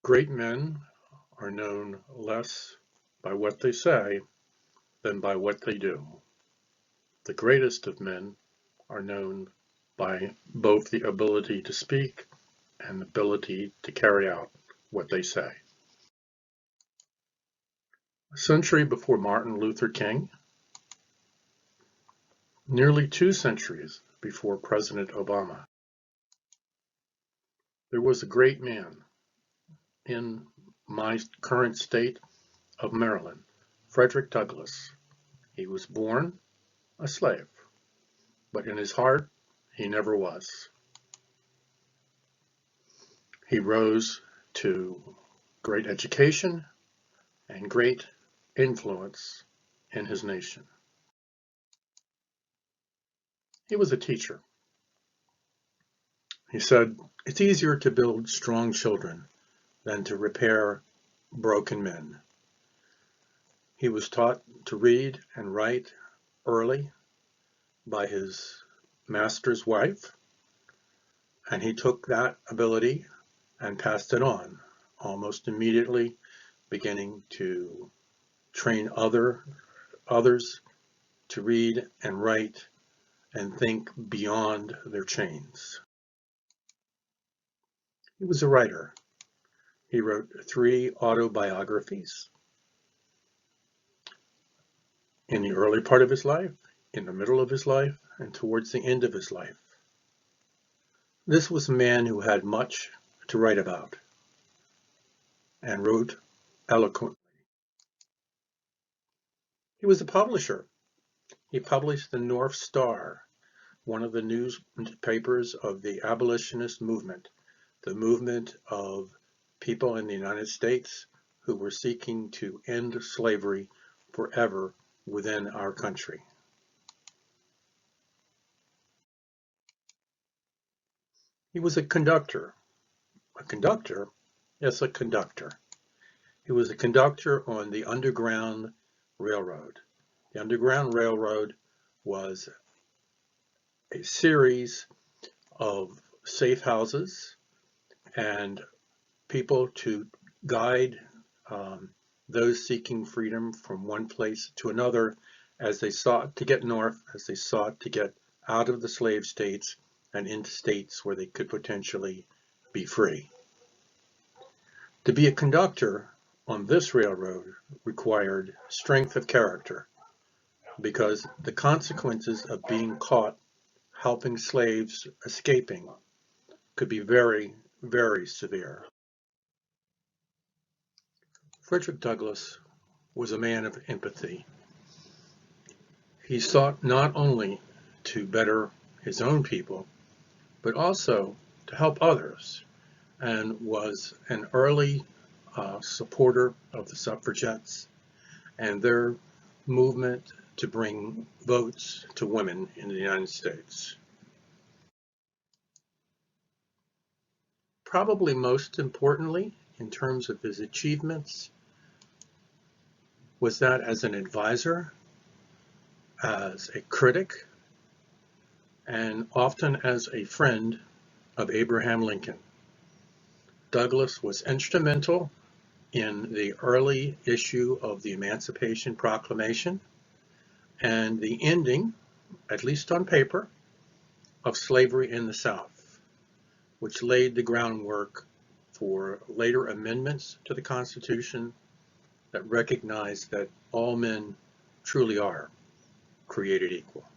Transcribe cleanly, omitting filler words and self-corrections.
Great men are known less by what they say than by what they do. The greatest of men are known by both the ability to speak and the ability to carry out what they say. A century before Martin Luther King, nearly 2 centuries before President Obama, there was a great man in my current state of Maryland, Frederick Douglas. He was born a slave, but in his heart, he never was. He rose to great education and great influence in his nation. He was a teacher. He said, "It's easier to build strong children than to repair broken men." He was taught to read and write early by his master's wife, and he took that ability and passed it on, almost immediately beginning to train others to read and write and think beyond their chains. He was a writer. He wrote 3 autobiographies in the early part of his life, in the middle of his life, and towards the end of his life. This was a man who had much to write about and wrote eloquently. He was a publisher. He published the North Star, one of the newspapers of the abolitionist movement, the movement of people in the United States who were seeking to end slavery forever within our country. He was a conductor. A conductor? Yes, a conductor. He was a conductor on the Underground Railroad. The Underground Railroad was a series of safe houses and people to guide those seeking freedom from one place to another as they sought to get north, as they sought to get out of the slave states and into states where they could potentially be free. To be a conductor on this railroad required strength of character, because the consequences of being caught helping slaves escaping could be very, very severe. Frederick Douglass was a man of empathy. He sought not only to better his own people, but also to help others, and was an early supporter of the suffragettes and their movement to bring votes to women in the United States. Probably most importantly, in terms of his achievements, was that as an advisor, as a critic, and often as a friend of Abraham Lincoln. Douglas was instrumental in the early issue of the Emancipation Proclamation and the ending, at least on paper, of slavery in the South, which laid the groundwork for later amendments to the Constitution that recognized that all men truly are created equal.